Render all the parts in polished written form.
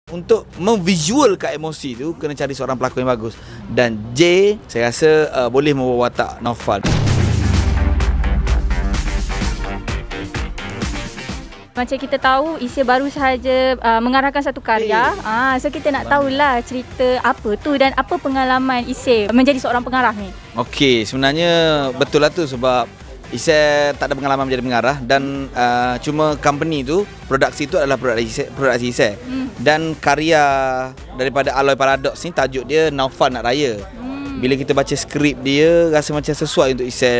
Untuk memvisualkan emosi tu kena cari seorang pelakon yang bagus. Dan J saya rasa boleh membawa watak Naufal. Macam kita tahu Isay baru sahaja mengarahkan satu karya. So kita nak tahulah cerita apa tu dan apa pengalaman Isay menjadi seorang pengarah ni. Okey, sebenarnya betul lah tu sebab Isay tak ada pengalaman menjadi pengarah dan cuma company tu, produksi tu adalah produksi Isay. Dan karya daripada Aloy Paradox ni tajuk dia Naufal Nak Raya. Bila kita baca skrip dia, rasa macam sesuai untuk Isay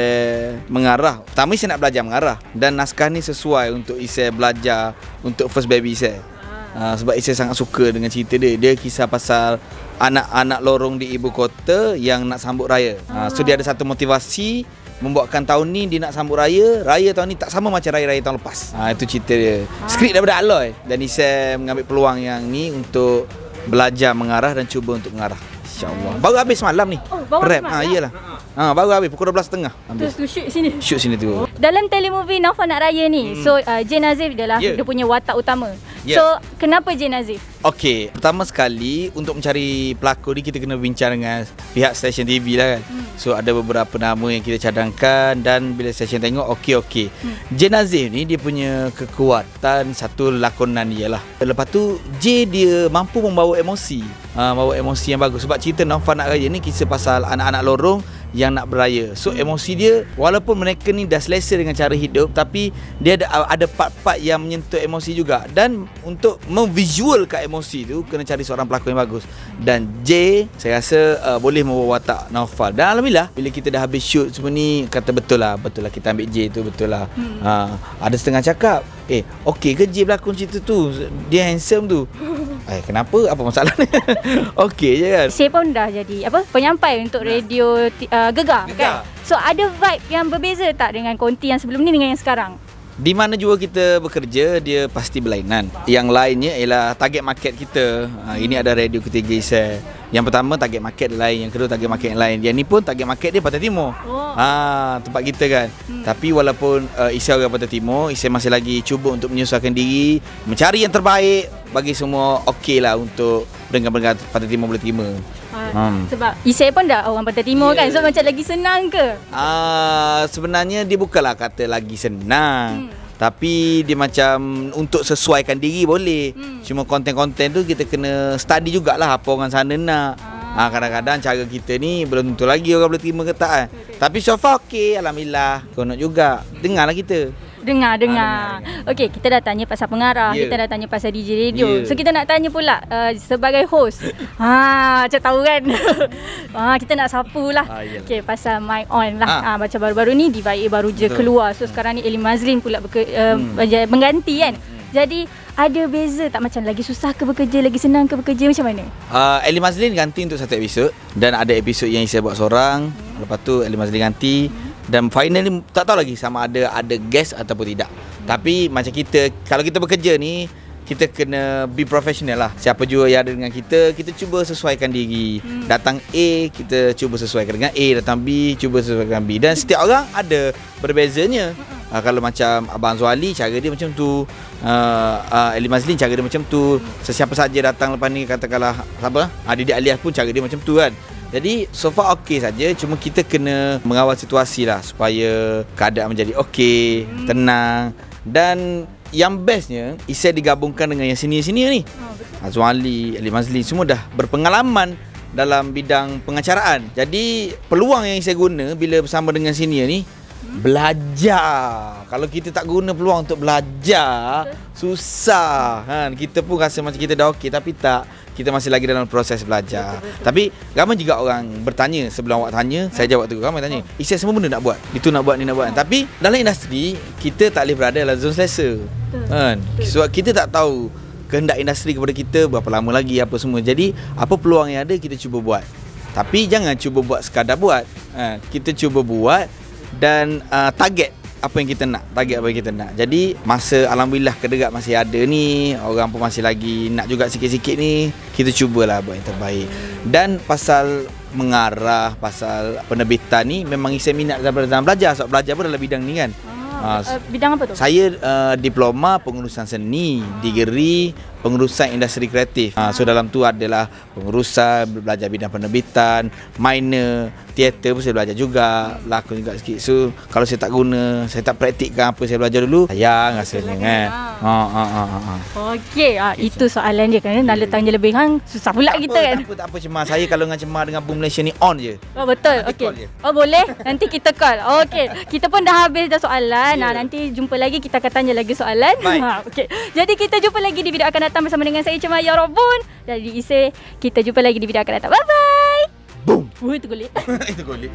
mengarah. Pertama Isay nak belajar mengarah dan naskah ni sesuai untuk Isay belajar untuk first baby Isay. Sebab Isay sangat suka dengan cerita dia. Dia kisah pasal anak-anak lorong di ibu kota yang nak sambut raya. So dia ada satu motivasi membuatkan tahun ni dia nak sambut raya tahun ni tak sama macam raya-raya tahun lepas. Itu cerita dia. Skrip daripada Aloy dan Isay mengambil peluang yang ni untuk belajar mengarah dan cuba untuk mengarah. InsyaAllah. Baru habis malam ni. Baru rap. malam? Iyalah. Baru habis pukul 12.30. Terus tu shoot sini. Shoot sini tu. Dalam telemovie Naufal Nak Raya ni, so J Nazif adalah dia punya watak utama. So kenapa J Nazif? Okey, pertama sekali untuk mencari pelakon ni kita kena bincang dengan pihak stesen TV lah kan. So ada beberapa nama yang kita cadangkan dan bila stesen tengok okey. J Nazif ni dia punya kekuatan satu lakonan dia lah. Lepas tu J dia mampu membawa emosi. Bawa emosi yang bagus sebab cerita Naufal Nak Raya ni kisah pasal anak-anak lorong yang nak beraya. So emosi dia walaupun mereka ni dah selesa dengan cara hidup tapi dia ada part-part yang menyentuh emosi juga. Dan untuk memvisualkan emosi tu kena cari seorang pelakon yang bagus. Dan J saya rasa boleh membawa watak Naufal. Dan alhamdulillah bila kita dah habis shoot semua ni kata betul lah kita ambil J tu betul lah. Ada setengah cakap okey ke J berlakon cerita tu, dia handsome tu. Kenapa? Apa masalah ni? Okey je kan. Saya pun dah jadi penyampai untuk radio Gegar kan. So ada vibe yang berbeza tak dengan konti yang sebelum ni dengan yang sekarang? Di mana jua kita bekerja dia pasti berlainan. Yang lainnya ialah target market kita. Ini ada radio ketiga Isay. Yang pertama target market lain, yang kedua target market yang lain. Yang ni pun target market dia Pantai Timur. Tempat kita kan. Tapi walaupun Isay orang Pantai Timur, Isay masih lagi cuba untuk menyesuaikan diri, mencari yang terbaik bagi semua okey lah untuk pendengar-pendengar Pantai Timur boleh terima. Sebab Isay pun dah orang Pantai Timur kan. So macam lagi senang ke? Sebenarnya dia bukanlah kata lagi senang. Tapi dia macam untuk sesuaikan diri boleh. Cuma konten-konten tu kita kena study jugalah apa orang sana nak. Kadang-kadang cara kita ni belum tentu lagi orang boleh terima ke tak kan. Tapi so far okey, alhamdulillah. Konot juga. Dengarlah kita. Dengar. Okey, kita dah tanya pasal pengarah, kita dah tanya pasal DJ radio. So kita nak tanya pula sebagai host. Macam tahu kan. Kita nak sapu lah. Okey, pasal mic on lah. Macam baru-baru ni Diva A baru je keluar. So sekarang ni Ellie Mazlin pula mengganti kan. Jadi ada beza tak, macam lagi susah ke bekerja, lagi senang ke bekerja, macam mana? Ellie Mazlin ganti untuk satu episod dan ada episod yang Isay buat seorang. Lepas tu Ellie Mazlin ganti. Dan final ni tak tahu lagi sama ada guest ataupun tidak. Tapi macam kita, kalau kita bekerja ni, kita kena be professional lah. Siapa jua yang ada dengan kita cuba sesuaikan diri. Datang A, kita cuba sesuaikan dengan A. Datang B, cuba sesuaikan B. Dan setiap orang ada berbezanya. Kalau macam Abang Zuali, cara dia macam tu. Ellie Mazlin, cara dia macam tu. Sesiapa saja datang lepas ni, katakanlah siapa? Didik Alias pun cara dia macam tu kan. Jadi so far okey saja, cuma kita kena mengawal situasi lah supaya keadaan menjadi okey, tenang. Dan yang bestnya Isay digabungkan dengan yang senior-senior ni. Azwali, Ellie Mazlin semua dah berpengalaman dalam bidang pengacaraan. Jadi peluang yang Isay guna bila bersama dengan senior ni, belajar. Kalau kita tak guna peluang untuk belajar, susah kan. Kita pun rasa macam kita dah okey tapi tak. Kita masih lagi dalam proses belajar. Tapi ramai juga orang bertanya sebelum awak tanya, saya jawab tu. Ramai tanya, Isay semua benda nak buat. Itu nak buat, ni nak buat. Tapi dalam industri kita tak boleh berada dalam zon selesa. Kan? Sebab kita tak tahu kehendak industri kepada kita berapa lama lagi apa semua. Jadi apa peluang yang ada kita cuba buat. Tapi jangan cuba buat sekadar buat. Kita cuba buat dan target apa yang kita nak. Jadi masa alhamdulillah kederat masih ada ni, orang pun masih lagi nak juga sikit-sikit ni, kita cubalah buat yang terbaik. Dan pasal mengarah, pasal penerbitan ni memang Isay minat dalam belajar. Sebab belajar pun dalam bidang ni kan. Bidang apa tu? Saya diploma pengurusan seni, degree pengurusan industri kreatif. So dalam tu adalah pengurusan, belajar bidang penerbitan, minor, teater pun saya belajar juga, lakon juga sikit. So kalau saya tak guna, saya tak praktikkan apa saya belajar dulu, sayang rasanya kan. Okey, itu soalan dia kan. Nak tanya lebih kan susah pula kita kan. Tak apa cemas. Saya kalau dengan cemas dengan Boom Malaysia ni on je. Oh betul. Okey. Oh boleh. Nanti kita call. Okey. Kita pun dah habis dah soalan. Nanti jumpa lagi, kita akan tanya lagi soalan. Okey. Jadi kita jumpa lagi di video akan datang bersama dengan saya Cemaya Robun dari ISE. Kita jumpa lagi di video akan datang. Bye bye. Boom. Itu golek. Itu golek.